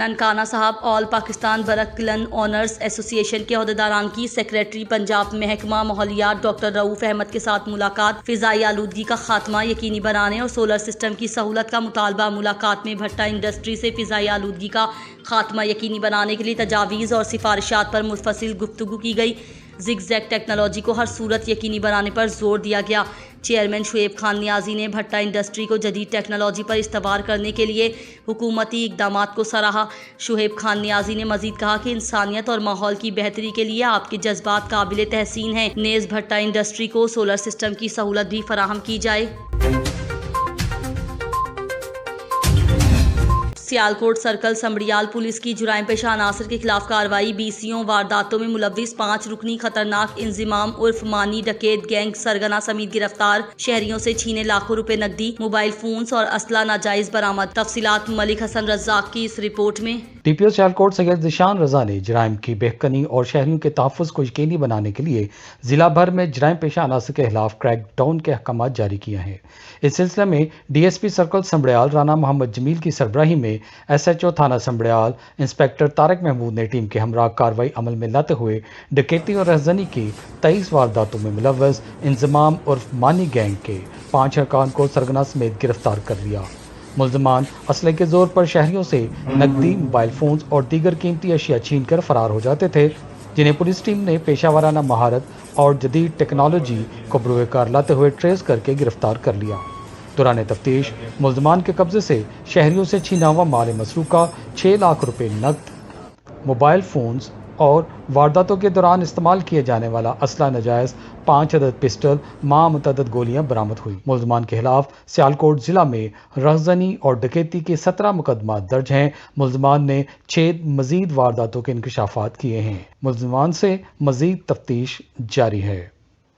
ननकाना साहब all Pakistan बरकलन owners association के अहदेदारान की सेक्रेटरी पंजाब महकमा माहौलियात डॉक्टर रऊफ अहमद के साथ मुलाकात। फिजाई आलूदगी का खात्मा यकीनी बनाने और सोलर सिस्टम की सहूलत का मुतालबा। मुलाकात में भट्टा इंडस्ट्री से फिजाई आलूदगी का खात्मा यकीनी बनाने के लिए तजावीज़ और सिफारिशात पर मुफस्सिल गुफ्तगू की गई। ज़िगज़ैग टेक्नोलॉजी को हर सूरत यकीनी बनाने पर जोर दिया गया। चेयरमैन शुएब खान नियाजी ने भट्टा इंडस्ट्री को जदीद टेक्नोलॉजी पर इस्तवार करने के लिए हुकूमती इक़दामात को सराहा। शुएब खान नियाजी ने मजीद कहा कि इंसानियत और माहौल की बेहतरी के लिए आपके जज्बात काबिल तहसीन हैं। नेज़ भट्टा इंडस्ट्री को सोलर सिस्टम की सहूलत भी फराहम की जाए। सियालकोट सर्कल समड़ियाल पुलिस की जुराइम पेशा अनासर के खिलाफ कार्रवाई। बीसियों वारदातों में मुलव्विस 5 रुकनी खतरनाक इंजिमाम उर्फ मानी डकैत गैंग सरगना समेत गिरफ्तार। शहरियों से छीने लाखों रुपए नकदी, मोबाइल फोन्स और असला नाजायज बरामद। तफसीलात मलिक हसन रज़ाक की इस रिपोर्ट में। DPO सियालकोट सैयद ज़िशान रज़ा ने जराइम की बेहकनी और शहरियों के तहफ़्फ़ुज़ को यकीनी बनाने के लिए ज़िला भर में जराइम पेशा अनासर के खिलाफ क्रैक डाउन के अहकाम जारी किए हैं। इस सिलसिले में DSP सर्कल समड़ियाल राना मोहम्मद जमील की सरबराही में SHO थाना समड़ियाल इंस्पेक्टर तारक महमूद ने टीम के हमरा कार्रवाई अमल में लाते हुए डकैती और रहज़नी की 23 वारदातों में मुलव्वस इंज़माम उर्फ मानी गैंग के 5 अरकान को सरगना समेत गिरफ्तार कर लिया। मुल्ज़मान असले के जोर पर शहरियों से नकदी, मोबाइल फोन्स और दीगर कीमती अशिया छीन कर फरार हो जाते थे, जिन्हें पुलिस टीम ने पेशावराना महारत और जदीद टेक्नोलॉजी को बरूए कार लाते हुए ट्रेस करके गिरफ्तार कर लिया। दौरान तफ्तीश मुल्ज़मान के कब्जे से शहरियों से छीना हुआ माल मसरूका 6 लाख रुपए नकद, मोबाइल फोन्स और वारदातों के दौरान इस्तेमाल किए जाने वाला असला नाजायज़ 5 अदद पिस्टल, मामतअद्दद गोलियां बरामद हुई। मुल्ज़मान के खिलाफ सियालकोट जिला में रहज़नी और डकैती के 17 मुकदमा दर्ज हैं। मुल्ज़मान ने 6 मजीद वारदातों के इंकशाफात किए हैं। मुल्ज़मान से मजीद तफ्तीश जारी है,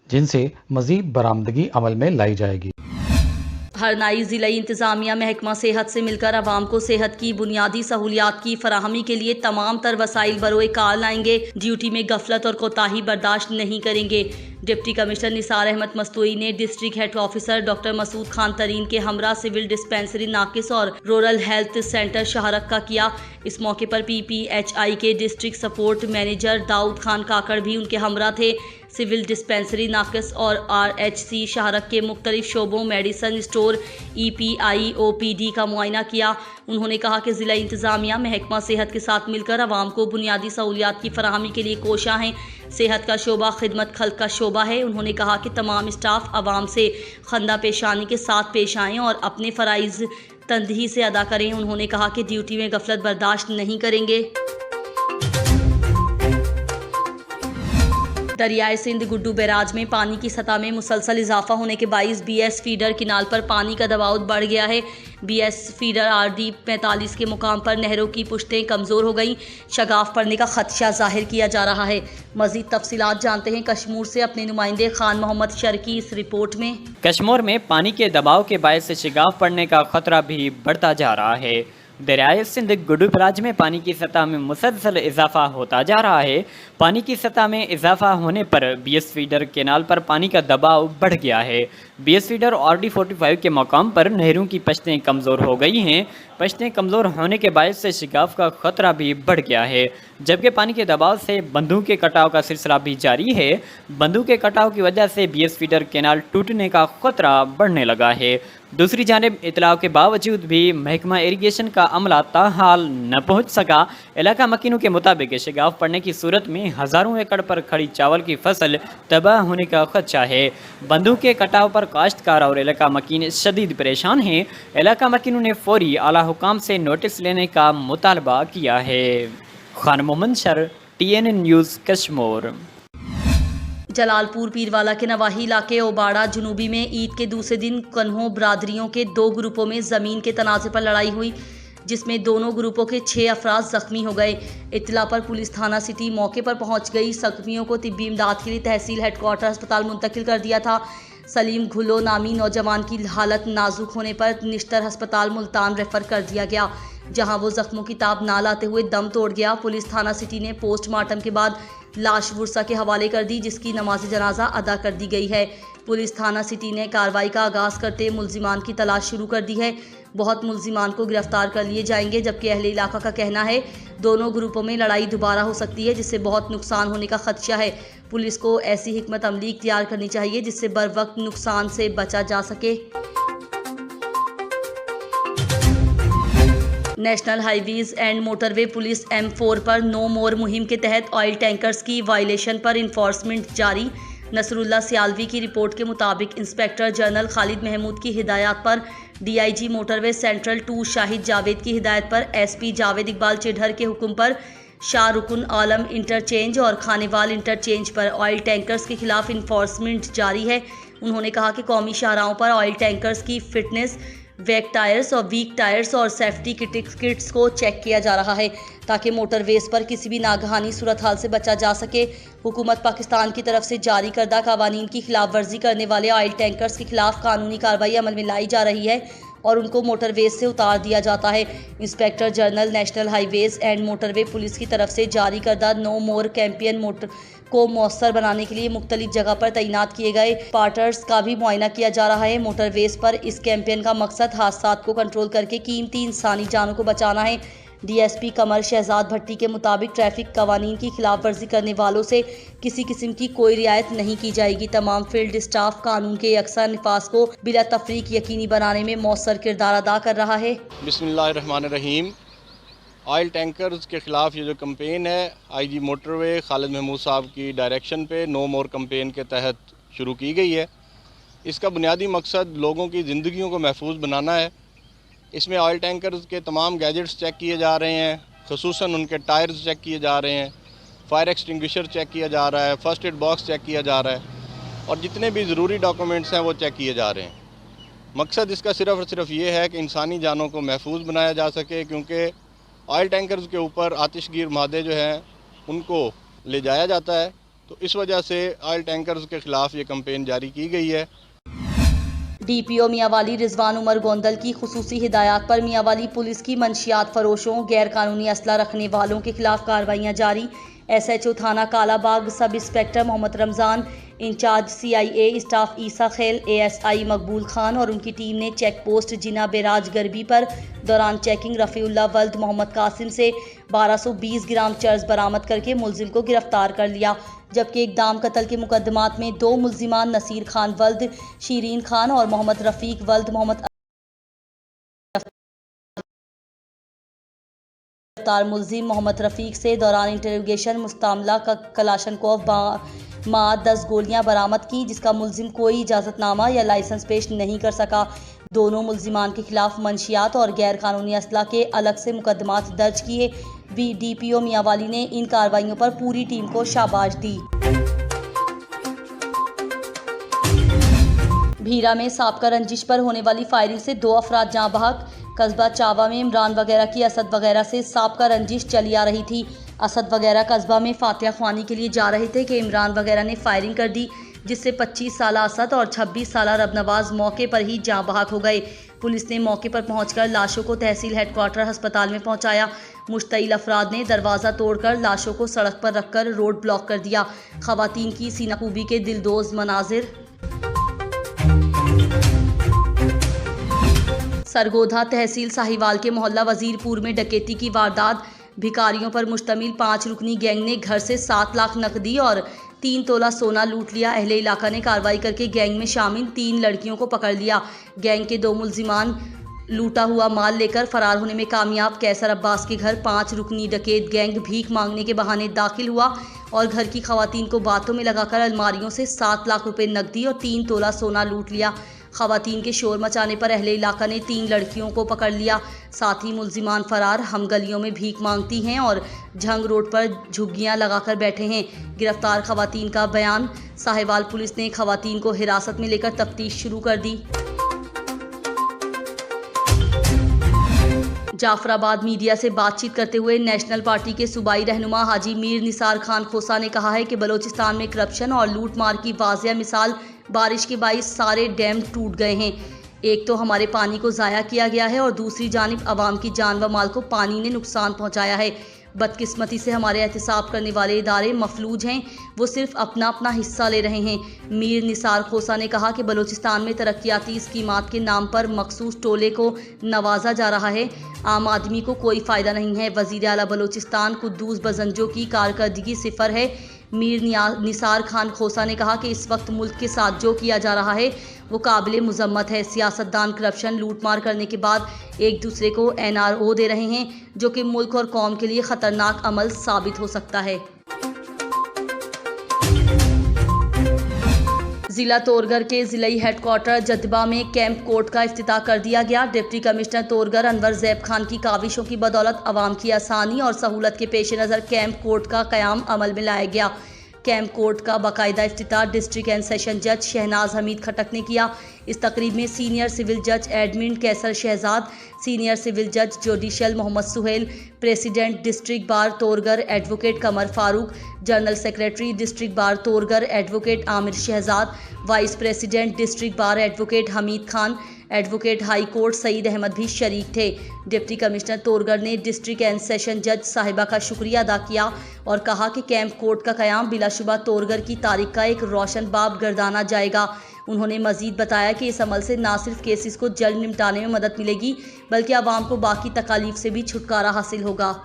जिनसे मजीद बरामदगी अमल में लाई जाएगी। हरनाई ज़िला इंतज़ामिया महकमा सेहत से मिलकर आवाम को सेहत की बुनियादी सहूलियात की फराहमी के लिए तमाम तर वसाइल बरोए कार लाएंगे। ड्यूटी में गफलत और कोताही बर्दाश्त नहीं करेंगे। डिप्टी कमिश्नर निसार अहमद मस्तूई ने district health officer doctor Masood Khan Tareen के हमरा सिविल डिस्पेंसरी नाकिस और रूरल हेल्थ सेंटर शाहरक का किया। इस मौके पर PPHI के district support manager Daud Khan Kakar भी उनके हमरा थे। सिविल डिस्पेंसरी नाकिस और RHC शाहरक के मुख्तलिफ शोबों मेडिसन स्टोर EPI OPD का मुआयना किया। उन्होंने कहा कि ज़िला इंतज़ामिया महकमा सेहत के साथ मिलकर आवाम को बुनियादी सहूलियात की फराहमी के लिए कोशा हैं। सेहत का शोबा खिदमत खल्क का शोबा है। उन्होंने कहा कि तमाम स्टाफ आवाम से खंदा पेशानी के साथ पेश आएँ और अपने फ़राइज़ तंदही से अदा करें। उन्होंने कहा कि ड्यूटी में गफलत बर्दाश्त नहीं करेंगे। दरियाए सिंध गुड्डू बैराज में पानी की सतह में मुसलसल इजाफा होने के बाइस BS फीडर किनाल पर पानी का दबाव बढ़ गया है। BS फीडर RD 45 के मुकाम पर नहरों की पुश्तें कमज़ोर हो गई। शगाफ पड़ने का खदशा जाहिर किया जा रहा है। मज़ीद तफसीलात जानते हैं कश्मीर से अपने नुमाइंदे खान मोहम्मद शर की इस रिपोर्ट में। कश्मीर में पानी के दबाव के बायस से शगाफ पड़ने का खतरा भी बढ़ता जा रहा है। दरियाए सिंध गुड्डू बैराज में पानी की सतह में मुसलसल इजाफा होता जा रहा है। पानी की सतह में इजाफा होने पर BS फीडर केनाल पर पानी का दबाव बढ़ गया है। BS फीडर RD 45 के मकाम पर नहरों की पश्तें कमज़ोर हो गई हैं। पश्तें कमज़ोर होने के बायस से शिगाफ का खतरा भी बढ़ गया है, जबकि पानी के दबाव से बंधों के कटाव का सिलसिला भी जारी है। बंधों के कटाव की वजह से BS फीडर केनाल टूटने का खतरा बढ़ने लगा है। दूसरी जानिब इतलाओं के बावजूद भी महकमा इरीगेशन का अमला ताहाल न पहुँच सका। इलाका मकीनों के मुताबिक शिगाफ पड़ने की सूरत में हज़ारों एकड़ पर खड़ी चावल की फसल तबाह होने का खदशा है। बंधों के कटाव पर काश्तकार और इलाका मकीन शदीद परेशान हैं। इलाका मकीनों ने फौरी आला हुकाम से नोटिस लेने का मुतालबा किया है। खान मोहम्मद शर, TNN न्यूज़ कश्मीर। जलालपुर पीरवाला के नवाही इलाके ओबाड़ा जुनूबी में ईद के दूसरे दिन कन्हों बरादरियों के 2 ग्रुपों में ज़मीन के तनाज़े पर लड़ाई हुई, जिसमें दोनों ग्रुपों के 6 अफराद ज़ख्मी हो गए। इत्तला पर पुलिस थाना सिटी मौके पर पहुंच गई। ज़ख्मियों को तिब्बी इमदाद के लिए तहसील हेडक्वार्टर अस्पताल मुंतकिल कर दिया था। सलीम घुलो नामी नौजवान की हालत नाजुक होने पर निश्तर अस्पताल मुल्तान रेफर कर दिया गया। जहां वो जख्मों की ताब ना लाते हुए दम तोड़ गया। पुलिस थाना सिटी ने पोस्टमार्टम के बाद लाश वुरसा के हवाले कर दी, जिसकी नमाज जनाजा अदा कर दी गई है। पुलिस थाना सिटी ने कार्रवाई का आगाज करते मुल्जिमान की तलाश शुरू कर दी है। बहुत मुल्जिमान को गिरफ्तार कर लिए जाएंगे, जबकि अहले इलाका का कहना है दोनों ग्रुपों में लड़ाई दोबारा हो सकती है, जिससे बहुत नुकसान होने का खदशा है। पुलिस को ऐसी हिकमत अमली इख्तियार करनी चाहिए जिससे बर वक्त नुकसान से बचा जा सके। National highways and motorway police M4 पर नो मोर मुहिम के तहत ऑयल टैंकर्स की वायलेशन पर इन्फोर्समेंट जारी। नसरुल्लाह सियालवी की रिपोर्ट के मुताबिक इंस्पेक्टर जनरल खालिद महमूद की हिदायत पर DIG motorway central 2 Shahid Javed की हिदायत पर SP जावेद इकबाल चिढ़र के हुक्म पर शाहरुकुन आलम इंटरचेंज और खानेवाल इंटरचेंज पर ऑयल टैंकर्स के खिलाफ इन्फोर्समेंट जारी है। उन्होंने कहा कि कौमी शाहराहों पर ऑयल टैंकर्स की फिटनेस, वेक टायर्स और वीक टायर्स और सेफ्टी किट्स को चेक किया जा रहा है ताकि मोटरवेज पर किसी भी नागहानी सूरत हाल से बचा जा सके। हुकूमत पाकिस्तान की तरफ से जारी करदा कावानीन की खिलाफ वर्जी करने वाले ऑयल टैंकर्स के खिलाफ कानूनी कार्रवाई अमल में लाई जा रही है और उनको मोटरवेज से उतार दिया जाता है। Inspector general national highways and motorway police की तरफ से जारी करदा नो मोर कैंपेन मोटर को मौसर बनाने के लिए मुख्तलिफ जगह पर तैनात किए गए पार्टर्स का भी मुआयना किया जा रहा है। मोटरवेज पर इस कैंपेन का मकसद हादसात को कंट्रोल करके कीमती इंसानी जानों को बचाना है। DSP कमर शहजाद भट्टी के मुताबिक ट्रैफिक कवानीन की खिलाफ वर्जी करने वालों से किसी किस्म की कोई रियायत नहीं की जाएगी। तमाम फील्ड स्टाफ कानून के यकसा नफाज को बिला तफरीक यकीनी बनाने में मौसर किरदार अदा कर रहा है। बिस्मिल्लाहिर्रहमानिर्रहीम। ऑयल टैंकर्स के ख़िलाफ़ ये जो कंपेन है IG मोटरवे खालिद महमूद साहब की डायरेक्शन पे नो मोर कंपेन के तहत शुरू की गई है। इसका बुनियादी मकसद लोगों की ज़िंदगियों को महफूज बनाना है। इसमें ऑयल टैंकर्स के तमाम गैजेट्स चेक किए जा रहे हैं, ख़ुसूसन उनके टायर्स चेक किए जा रहे हैं, फायर एक्सटिंग्विशर चेक किया जा रहा है, फ़र्स्ट एड बॉक्स चेक किया जा रहा है और जितने भी ज़रूरी डॉक्यूमेंट्स हैं वो चेक किए जा रहे हैं। मकसद इसका सिर्फ़ और सिर्फ ये है कि इंसानी जानों को महफूज बनाया जा सके, क्योंकि ऑयल टैंकर्स के ऊपर आतिशगीर मादे जो हैं उनको ले जाया जाता है, तो इस वजह से ऑयल टैंकर्स के ख़िलाफ़ ये कंपेन जारी की गई है। DPO मियांवाली रिजवान उमर गोंदल की खुसूसी हिदायत पर मियांवाली पुलिस की मंशियात फरोशों, गैर कानूनी असला रखने वालों के खिलाफ कार्रवाइयाँ जारी। SHO थाना Kalabagh sub inspector Muhammad Ramzan, in charge CIA staff Isa Khel, ASI Maqbool Khan और उनकी टीम ने check post Jinnah barrage Garbi पर दौरान चेकिंग रफ़ीउल्लाह वल्द मोहम्मद कासिम से 1220 ग्राम चर्स बरामद करके मुलजिम को गिरफ्तार कर लिया, जबकि इकदाम कत्ल के मुकदमात में 2 मुलजिमान नसीर खान वल्द शीरीन खान और मोहम्मद रफ़ीक वल्द मोहम्मद मुलजिम मोहम्मद रफ़ीक से दौरान इंटरोगेशन मुस्तामला का कलाशनकोव माँ 10 गोलियां बरामद की, जिसका मुलजिम कोई इजाज़तनामा या लाइसेंस पेश नहीं कर सका। दोनों मुलजिमान के खिलाफ मंशियात और गैर कानूनी असला के अलग से मुकदमात दर्ज किए। DPO मियांवाली ने इन कार्रवाइयों पर पूरी टीम को शाबाश दी। भीरा में साबका रंजिश पर होने वाली फायरिंग से 2 अफराद जाँ बहक। कस्बा चावा में इमरान वगैरह की असद वगैरह से साबका रंजिश चली आ रही थी। असद वगैरह कस्बा में फातिहा ख्वानी के लिए जा रहे थे कि इमरान वगैरह ने फायरिंग कर दी, जिससे 25 साला असद और 26 साला रबनवाज मौके पर ही जाँ बहक हो गए। पुलिस ने मौके पर पहुंचकर लाशों को तहसील हेडक्वार्टर अस्पताल में पहुंचाया। मुश्तइल अफराद ने दरवाज़ा तोड़कर लाशों को सड़क पर रखकर रोड ब्लॉक कर दिया। खवातीन की सीनाकूबी के दिलदोज मनाजिर। सरगोधा तहसील साहिवाल के मोहल्ला वजीरपुर में डकैती की वारदात। भिखारियों पर मुश्तमिल 5 रुकनी गैंग ने घर से 7 लाख नकदी और 3 तोला सोना लूट लिया। अहले इलाका ने कार्रवाई करके गैंग में शामिल 3 लड़कियों को पकड़ लिया। गैंग के 2 मुलजिमान लूटा हुआ माल लेकर फरार होने में कामयाब। कैसर अब्बास के घर 5 रुकनी डकैत गैंग भीख मांगने के बहाने दाखिल हुआ और घर की खवातीन को बातों में लगाकर अलमारियों से 7 लाख रुपए नकदी और 3 तोला सोना लूट लिया। खवातीन के शोर मचाने पर अहले इलाका ने 3 लड़कियों को पकड़ लिया। साथ ही मुलजिमान फरार हम गलियों में भीख मांगती हैं और झंग रोड पर झुग्गियां लगाकर बैठे हैं। गिरफ्तार खवातीन का बयान। साहिवाल पुलिस ने खवातीन को हिरासत में लेकर तफ्तीश शुरू कर दी। जाफराबाद मीडिया से बातचीत करते हुए नेशनल पार्टी के सूबाई रहनुमा हाजी मीर निसार खान खोसा ने कहा है कि बलोचिस्तान में करप्शन और लूट मार की वाज़िया मिसाल बारिश के बाइस सारे डैम टूट गए हैं। एक तो हमारे पानी को ज़ाया किया गया है और दूसरी जानिब आवाम की जान व माल को पानी ने नुकसान पहुंचाया है। बदकिस्मती से हमारे एहतिसाब करने वाले इदारे मफलूज हैं, वो सिर्फ अपना अपना हिस्सा ले रहे हैं। मीर निसार खोसा ने कहा कि बलूचिस्तान में तरक्याती स्कीमात के नाम पर मखसूस टोले को नवाजा जा रहा है, आम आदमी को कोई फ़ायदा नहीं है। वज़ीर आला बलूचिस्तान कुद्दूस बजंजो की कारकर्दगी सिफर है। मीर निसार खान खोसा ने कहा कि इस वक्त मुल्क के साथ जो किया जा रहा है वो काबिल मुजम्मत है। सियासतदान करप्शन लूटमार करने के बाद एक दूसरे को NRO दे रहे हैं, जो कि मुल्क और कौम के लिए ख़तरनाक अमल साबित हो सकता है। जिला तोरगर के जिलाई हेडक्वार्टर जदबा में कैंप कोर्ट का इफ्तिताह कर दिया गया। डिप्टी कमिश्नर तोरगर अनवर ज़ैब खान की काविशों की बदौलत आवाम की आसानी और सहूलत के पेश नज़र कैंप कोर्ट का क़याम अमल में लाया गया। कैंप कोर्ट का बाकायदा इफ्तिताह डिस्ट्रिक्ट एंड सेशन जज शहनाज हमीद खटक ने किया। इस तकरीब में सीनियर सिविल जज एडमिन कैसर शहजाद, सीनियर सिविल जज judicial Mohammad Suhail, president district bar तोरगर advocate कमर Farooq, general secretary district bar तोरगर advocate Aamir Shahzad, vice president district bar advocate Hamid Khan, advocate high court Saeed Ahmad भी शरीक थे। डिप्टी कमिश्नर तोरगर ने डिस्ट्रिक्ट एंड सेशन जज साहिबा का शुक्रिया अदा किया और कहा कि कैंप कोर्ट का क़याम बिलाशुबा तोरगर की तारीख का एक रोशन बाब गर्दाना जाएगा। उन्होंने मजीद बताया कि इस अमल से न सिर्फ केसेस को जल्द निपटाने में मदद मिलेगी, बल्कि आवाम को बाकी तकालीफ से भी छुटकारा हासिल होगा।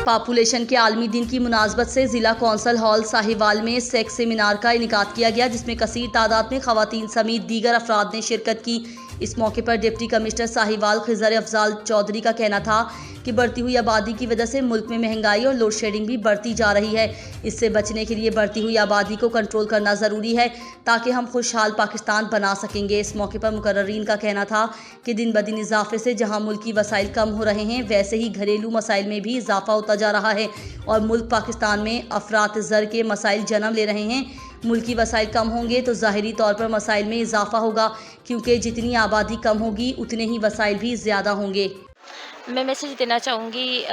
पॉपुलेशन के आलमी दिन की मुनासबत से ज़िला कौंसल हॉल साहिवाल में सेक्स सेमिनार का इनेकाद किया गया, जिसमें कसीर तादाद में ख़वातीन समेत दीगर अफराद ने शिरकत की। इस मौके पर डिप्टी कमिश्नर साहिवाल खिज़र अफजाल चौधरी का कहना था कि बढ़ती हुई आबादी की वजह से मुल्क में महंगाई और लोड शेडिंग भी बढ़ती जा रही है। इससे बचने के लिए बढ़ती हुई आबादी को कंट्रोल करना ज़रूरी है ताकि हम खुशहाल पाकिस्तान बना सकेंगे। इस मौके पर मुकर्ररीन का कहना था कि दिन ब दिन इजाफे से जहाँ मुल्की वसाइल कम हो रहे हैं, वैसे ही घरेलू मसाइल में भी इजाफा होता जा रहा है और मुल्क पाकिस्तान में अफरात ज़र के मसाइल जन्म ले रहे हैं। मुल्की वसाइल कम होंगे तो ज़ाहिरी तौर पर मसाइल में इजाफा होगा, क्योंकि जितनी आबादी कम होगी उतने ही वसाइल भी ज़्यादा होंगे। मैं मैसेज देना चाहूँगी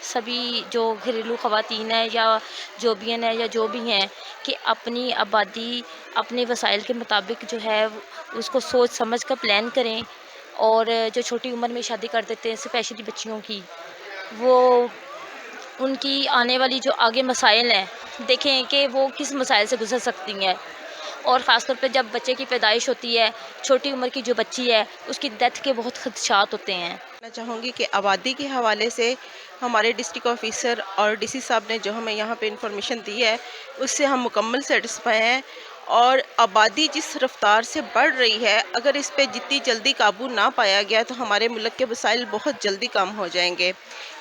सभी जो घरेलू ख़वातीन हैं या जो भी हैं या जो भी हैं कि अपनी आबादी अपने वसाइल के मुताबिक जो है उसको सोच समझ कर प्लान करें। और जो छोटी उम्र में शादी कर देते हैं स्पेशली बच्चियों की, वो उनकी आने वाली जो आगे मसाइल हैं देखें कि वो किस मसाइल से गुजर सकती हैं। और ख़ास तौर पे जब बच्चे की पैदाइश होती है, छोटी उम्र की जो बच्ची है उसकी डेथ के बहुत खदशात होते हैं। मैं चाहूँगी कि आबादी के हवाले से हमारे डिस्ट्रिक्ट ऑफिसर और डीसी साहब ने जो हमें यहाँ पे इंफॉर्मेशन दी है उससे हम मुकम्मल सेटिस्फाई हैं। और आबादी जिस रफ्तार से बढ़ रही है, अगर इस पे जितनी जल्दी काबू ना पाया गया तो हमारे मुल्क के वसाइल बहुत जल्दी कम हो जाएंगे,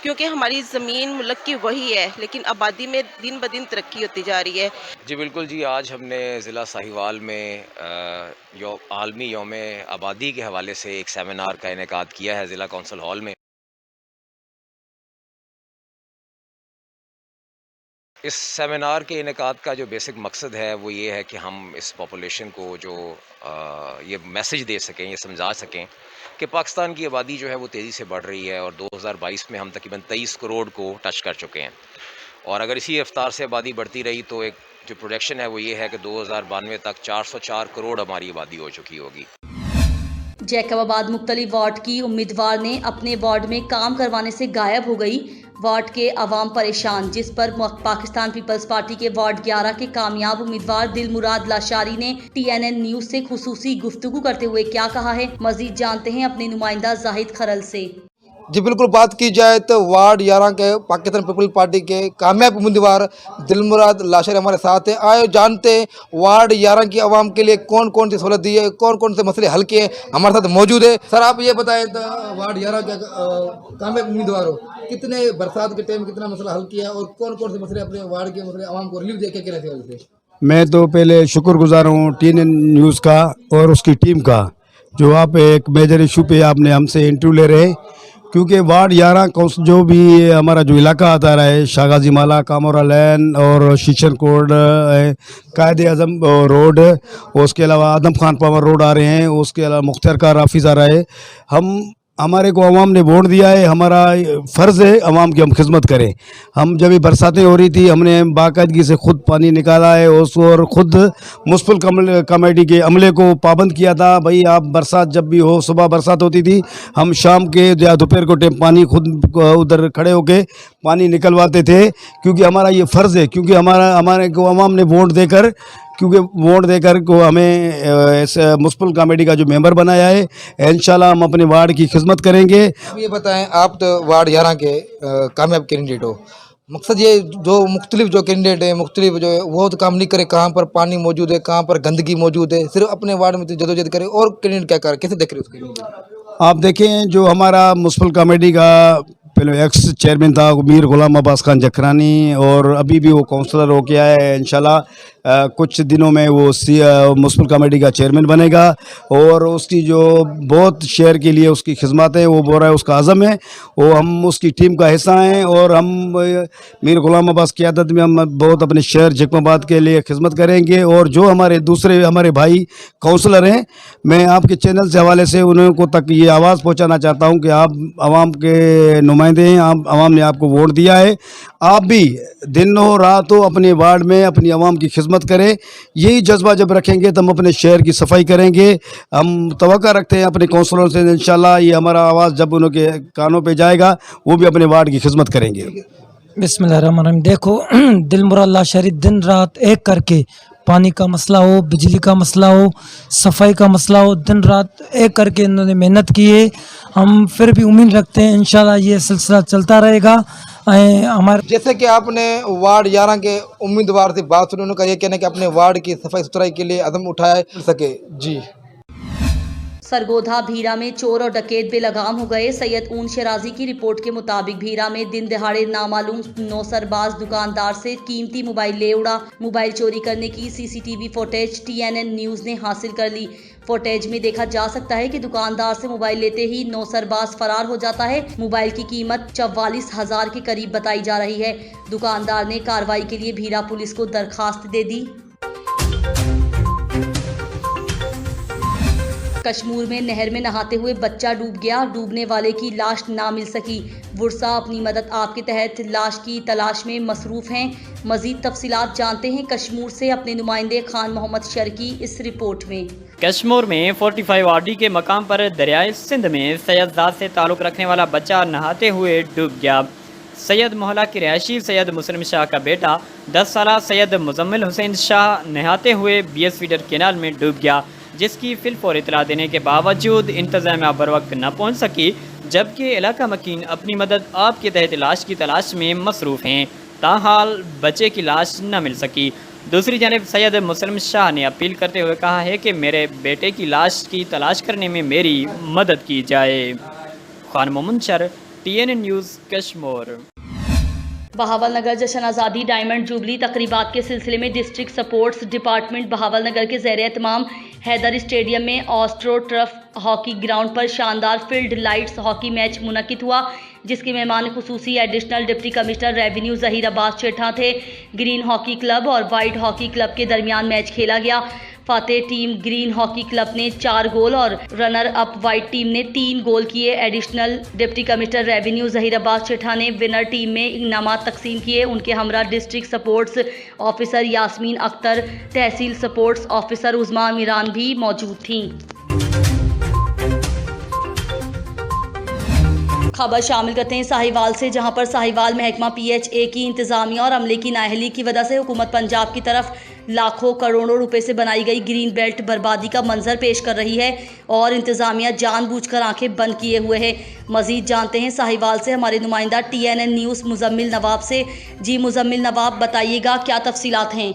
क्योंकि हमारी ज़मीन मुल्क की वही है लेकिन आबादी में दिन ब दिन तरक्की होती जा रही है। जी बिल्कुल जी, आज हमने ज़िला साहिवाल में आलमी यौम आबादी के हवाले से एक सेमिनार का इनेकाद किया है ज़िला कौंसल हॉल में। इस सेमिनार के इनेकाद का जो बेसिक मकसद है वो ये है कि हम इस पॉपुलेशन को जो ये मैसेज दे सकें, ये समझा सकें कि पाकिस्तान की आबादी जो है वो तेज़ी से बढ़ रही है और 2022 में हम तकरीबन 23 करोड़ को टच कर चुके हैं। और अगर इसी रफ्तार से आबादी बढ़ती रही तो एक जो प्रोजेक्शन है वो ये है कि 2092 तक 404 करोड़ हमारी आबादी हो चुकी होगी। जैकबाबाद मुख्तलिफ वार्ड की उम्मीदवार ने अपने वार्ड में काम करवाने से गायब हो गई। वार्ड के अवाम परेशान, जिस पर पाकिस्तान पीपल्स पार्टी के वार्ड 11 के कामयाब उम्मीदवार दिलमुराद लाशारी ने TNN न्यूज से खुसूसी गुफ्तगू करते हुए क्या कहा है, मजीद जानते हैं अपने नुमाइंदा जाहिद खरल से। जी बिल्कुल, बात की जाए तो वार्ड 11 के पाकिस्तान पीपल पार्टी के कामयाब उम्मीदवार दिलमुराद लाशारी हमारे साथ हैं। आए जानते हैं वार्ड 11 की आवाम के लिए कौन कौन सी सहूलत दी है, कौन कौन से मसले हल किए, हमारे साथ मौजूद है। सर आप ये बताएं तो वार्ड 11 के कामयाब उम्मीदवार हो, कितने बरसात के टाइम कितना मसला हल किया और कौन कौन से मसले अपने वार्ड के मसले आवाम को रिलीफ दे के रहते हैं? मैं तो पहले शुक्रगुजार हूँ TNN न्यूज़ का और उसकी टीम का, जो आप एक मेजर इशू पे आपने हमसे इंटरव्यू ले रहे, क्योंकि वार्ड 11 जो भी हमारा जो इलाका आता रहा है, शाहगाजी माला, कामोरा लैन और शीशन कोड, कायदे आजम रोड, उसके अलावा आदम खान पावर रोड आ रहे हैं, उसके अलावा मुख्तार का राफिज आ रहा है। हम हमारे को अवाम ने वोट दिया है, हमारा फ़र्ज़ है अवाम की हम खिदमत करें। हम जब भी बरसातें हो रही थी हमने बाकायदगी से ख़ुद पानी निकाला है और ख़ुद म्युनिसिपल कमेटी के अमले को पाबंद किया था, भाई आप बरसात जब भी हो, सुबह बरसात होती थी हम शाम के या दोपहर को टाइम पानी खुद उधर खड़े होके पानी निकलवाते थे, क्योंकि हमारा ये फ़र्ज़ है, क्योंकि हमारे को अवाम ने वोट देकर को हमें इस म्युनिसिपल कमेटी का जो मेंबर बनाया है। इंशाल्लाह हम अपने वार्ड की खिदमत करेंगे। अब ये बताएं, आप तो वार्ड 11 के कामयाब कैंडिडेट हो, मकसद ये जो मुख्तलिफ जो कैंडिडेट है मुख्तलिफ जो है वो तो काम नहीं करे, कहाँ पर पानी मौजूद है, कहाँ पर गंदगी मौजूद है, सिर्फ अपने वार्ड में जदोजहद करे, और कैंडिडेट क्या करे, कैसे देख रहे हो उसके? आप देखें जो हमारा म्युनिसिपल कमेटी का पहले एक्स चेयरमैन था मीर गुलाम अब्बास खान जखरानी, और अभी भी वो काउंसलर हो के आया है। इंशाल्लाह कुछ दिनों में वो म्युनिसिपल कमेटी का चेयरमैन बनेगा, और उसकी जो बहुत शहर के लिए उसकी खिदमत है वो बोल रहा है, उसका आज़म है, वो हम उसकी टीम का हिस्सा हैं, और हम मीर गुलाम अब्बास की आदत में हम बहुत अपने शहर जैकोबाबाद के लिए खिदमत करेंगे। और जो हमारे भाई काउंसलर हैं, मैं आपके चैनल से हवाले से उन्होंने को तक ये आवाज़ पहुँचाना चाहता हूँ कि आप आवाम के नुमाइंदे हैं, आवाम ने आपको वोट दिया है, आप भी दिन हो रात हो अपने वार्ड में अपनी आवाम की खिदमत करें। यही जज्बा जब रखेंगे तो हम अपने शहर की सफाई करेंगे। हम तवक्का रखते हैं अपने काउंसलरों से, इंशाल्लाह ये हमारा आवाज़ जब उनके कानों पे जाएगा वो भी अपने वार्ड की खिदमत करेंगे। बिस्मिल्लाहिर्रहमानिर्रहीम। देखो दिलमुरा शरीफ दिन रात एक करके, पानी का मसला हो, बिजली का मसला हो, सफाई का मसला हो, दिन रात एक करके इन्होंने मेहनत की है। हम फिर भी उम्मीद रखते हैं इंशाल्लाह ये सिलसिला चलता रहेगा। हमारे जैसे कि आपने वार्ड 11 के उम्मीदवार से बात सुनी, उनका ये कहना है कि अपने वार्ड की सफाई सुथराई के लिए अदम उठाया सके। जी, सरगोधा भीरा में चोर और डकैत बेलगाम हो गए। सैयद ऊन शराजी की रिपोर्ट के मुताबिक भीरा में दिन दिहाड़े नामालूम नौसरबाज दुकानदार से कीमती मोबाइल ले उड़ा। मोबाइल चोरी करने की सीसीटीवी फुटेज TNN न्यूज़ ने हासिल कर ली। फुटेज में देखा जा सकता है कि दुकानदार से मोबाइल लेते ही नौसरबाज फरार हो जाता है। मोबाइल की कीमत 44,000 के करीब बताई जा रही है। दुकानदार ने कार्रवाई के लिए भीरा पुलिस को दरखास्त दे दी। कश्मीर में नहर में नहाते हुए बच्चा डूब गया, डूबने वाले की लाश ना मिल सकी। वर्षा अपनी मदद आपके तहत लाश की तलाश में मसरूफ हैं। मजीद तफसीलात जानते हैं कश्मीर से अपने नुमाइंदे खान मोहम्मद शर्की इस रिपोर्ट में। कश्मीर में 45 वार्डी के मकाम पर दरियाए सिंध में सैयदजाद से ताल्लुक़ रखने वाला बच्चा नहाते हुए डूब गया। सैयद मोहल्ला की रिहायशी सैयद मुस्लिम शाह का बेटा 10 साल सैयद मुजम्मिल हुसैन शाह नहाते हुए BS फीडर केनाल में डूब गया, जिसकी फिलफौर इतला देने के बावजूद इंतजामिया बर वक्त न पहुँच सकी, जबकि इलाका मकीन अपनी मदद आपके तहत लाश की तलाश में मसरूफ़ हैं। ताहाल बच्चे की लाश न मिल सकी। दूसरी जानब सैयद मुस्लिम शाह ने अपील करते हुए कहा है कि मेरे बेटे की लाश की तलाश करने में मेरी मदद की जाए। Khan Munshar, TNN news Kashmir. Bahawalnagar जश्न आज़ादी डायमंड जुबली तकरीबात के सिलसिले में district sports department Bahawalnagar के ज़ेर एहतमाम हैदर स्टेडियम में ऑस्ट्रो ट्रफ हॉकी ग्राउंड पर शानदार फील्ड लाइट्स हॉकी मैच मुनक्किद हुआ, जिसके मेहमान खुसूसी additional deputy commissioner revenue Zaheer Abbas Cheetha थे। ग्रीन हॉकी क्लब और वाइट हॉकी क्लब के दरमियान मैच खेला गया। फातेह टीम ग्रीन हॉकी क्लब ने 4 गोल और रनर अप वाइट टीम ने 3 गोल किए। Additional deputy commissioner revenue Zaheer Abbas Cheetha ने विनर टीम में इनामात तकसीम किए। उनके हमरा district sports officer Yasmeen Akhtar, tehsil sports officer Uzma Meeran भी मौजूद थीं। खबर शामिल करते हैं साहिवाल से, जहां पर साहिवाल महकमा PHA की इंतजामिया और अमले की नाअहली की वजह से हुकूमत पंजाब की तरफ लाखों करोड़ों रुपए से बनाई गई ग्रीन बेल्ट बर्बादी का मंजर पेश कर रही है और इंतजामिया जानबूझकर आंखें बंद किए हुए है। मजीद जानते हैं साहिवाल से हमारे नुमाइंदा TNN न्यूज़ मुजम्मिल नवाब से। जी मुजम्मिल नवाब, बताइएगा क्या तफसीलात हैं?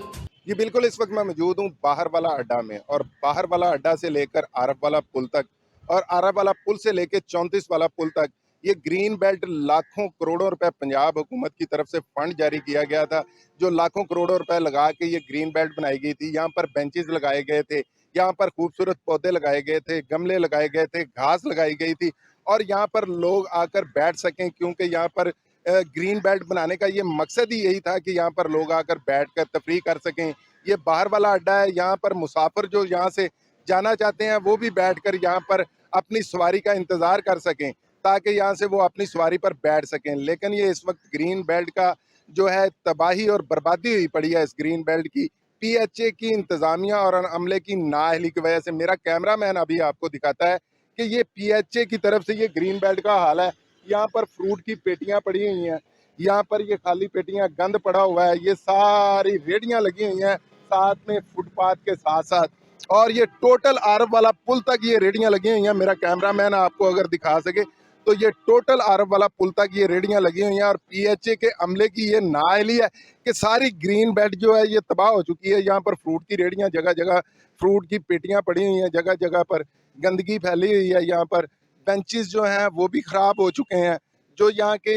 जी बिल्कुल, इस वक्त मैं मौजूद हूँ बाहर वाला अड्डा में, और बाहर वाला अड्डा से लेकर आरब वाला पुल तक और आरब वाला पुल से लेकर 34 वाला पुल तक ये ग्रीन बेल्ट लाखों करोड़ों रुपए पंजाब हुकूमत की तरफ से फंड जारी किया गया था, जो लाखों करोड़ों रुपए लगा के ये ग्रीन बेल्ट बनाई गई थी। यहाँ पर बेंचेस लगाए गए थे, यहाँ पर खूबसूरत पौधे लगाए गए थे, गमले लगाए गए थे, घास लगाई गई थी, और यहाँ पर लोग आकर बैठ सकें, क्योंकि यहाँ पर ग्रीन बेल्ट बनाने का ये मकसद ही यही था कि यहाँ पर लोग आकर बैठ कर तफरीह कर सकें। ये बाहर वाला अड्डा है, यहाँ पर मुसाफिर जो यहाँ से जाना चाहते हैं वो भी बैठकर यहाँ पर अपनी सवारी का इंतज़ार कर सकें ताकि यहाँ से वो अपनी सवारी पर बैठ सकें। लेकिन ये इस वक्त ग्रीन बेल्ट का जो है तबाही और बर्बादी हुई पड़ी है इस ग्रीन बेल्ट की, PHA की इंतज़ामिया और अमले की नाअहली की वजह से। मेरा कैमरामैन अभी आपको दिखाता है कि ये PHA की तरफ से ये ग्रीन बेल्ट का हाल है। यहाँ पर फ्रूट की पेटियाँ पड़ी हुई हैं, यहाँ पर ये खाली पेटियाँ, गंद पड़ा हुआ है, ये सारी रेहड़ियाँ लगी हुई हैं साथ में फुटपाथ के साथ साथ, और ये टोटल आरब वाला पुल तक ये रेहड़ियाँ लगी हुई हैं। मेरा कैमरामैन आपको अगर दिखा सके तो ये टोटल आरब वाला पुल तक ये रेहड़ियाँ लगी हुई हैं। और PHA के अमले की ये नाअहली है कि सारी ग्रीन बेल्ट जो है ये तबाह हो चुकी है। यहाँ पर फ्रूट की रेहड़ियाँ, जगह जगह फ्रूट की पेटियाँ पड़ी हुई हैं, जगह जगह पर गंदगी फैली हुई है। यहाँ पर बेंचेस जो हैं वो भी ख़राब हो चुके हैं, जो यहाँ की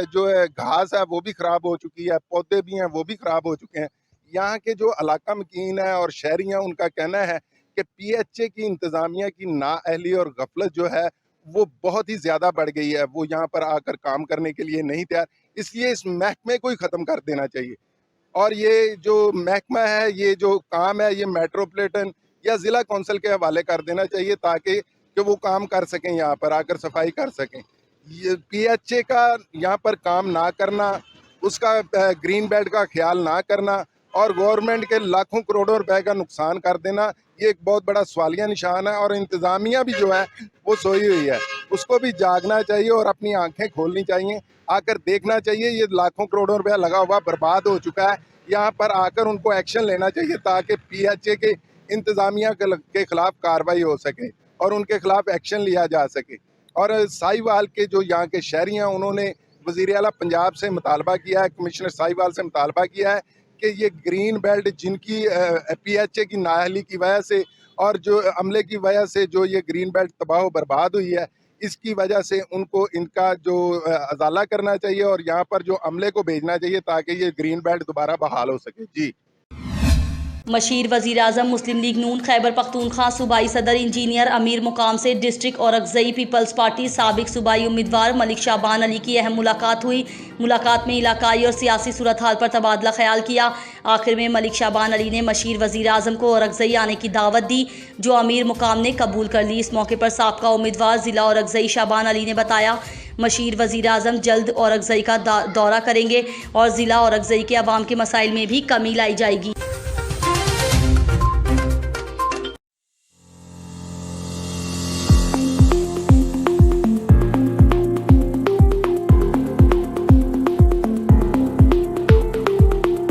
जो है घास है वो भी ख़राब हो चुकी है, पौधे भी हैं वो भी ख़राब हो चुके हैं। यहाँ के जो इलाका मकीन है और शहरी हैं उनका कहना है कि PHA की इंतज़ामिया की नाअहली और गफलत जो है वो बहुत ही ज़्यादा बढ़ गई है। वो यहाँ पर आकर काम करने के लिए नहीं तैयार, इसलिए इस महकमे को ही ख़त्म कर देना चाहिए। और ये जो महकमा है, ये जो काम है, ये मेट्रोपॉलिटन या ज़िला कौंसिल के हवाले कर देना चाहिए ताकि वो काम कर सकें, यहाँ पर आकर सफाई कर सकें। ये PHA का यहाँ पर काम ना करना, उसका ग्रीन बेल्ट का ख्याल ना करना और गवर्नमेंट के लाखों करोड़ों रुपए का नुकसान कर देना, ये एक बहुत बड़ा सवालिया निशान है। और इंतज़ामिया भी जो है वो सोई हुई है, उसको भी जागना चाहिए और अपनी आंखें खोलनी चाहिए, आकर देखना चाहिए ये लाखों करोड़ों रुपया लगा हुआ बर्बाद हो चुका है। यहाँ पर आकर उनको एक्शन लेना चाहिए ताकि PHA के इंतज़ामिया के ख़िलाफ़ कार्रवाई हो सके और उनके ख़िलाफ़ एक्शन लिया जा सके। और साहिवाल के जो यहाँ के शहरी हैं उन्होंने वज़ीर आला पंजाब से मुतालबा किया है, कमिश्नर साहिवाल से मुतालबा किया है कि ये ग्रीन बेल्ट जिनकी PHA की नाअहली की वजह से और जो अमले की वजह से जो ये ग्रीन बेल्ट तबाह बर्बाद हुई है, इसकी वजह से उनको इनका जो अजाला करना चाहिए और यहाँ पर जो अमले को भेजना चाहिए ताकि ये ग्रीन बेल्ट दोबारा बहाल हो सके। जी। मशीर वज़ीर आज़म मुस्लिम लीग नून खैबर पख्तूनख्वा सूबाई सदर इंजीनियर अमीर मुकाम से डिस्ट्रिक्ट औरकज़ई पीपल्स पार्टी साबिक सूबाई उम्मीदवार मलिक शाबान अली की अहम मुलाकात हुई। मुलाकात में इलाकाई और सियासी सूरत हाल पर तबादला ख्याल किया। आखिर में मलिक शाबान अली ने मशीर वज़ीर आज़म को औरकज़ई आने की दावत दी, जो अमीर मुकाम ने कबूल कर ली। इस मौके पर साबका उम्मीदवार ज़िला औरकज़ई शाबान अली ने बताया, मशीर वज़ीर आज़म जल्द औरकज़ई का दौरा करेंगे और ज़िला औरकज़ई के अवाम के मसाइल में भी कमी लाई जाएगी।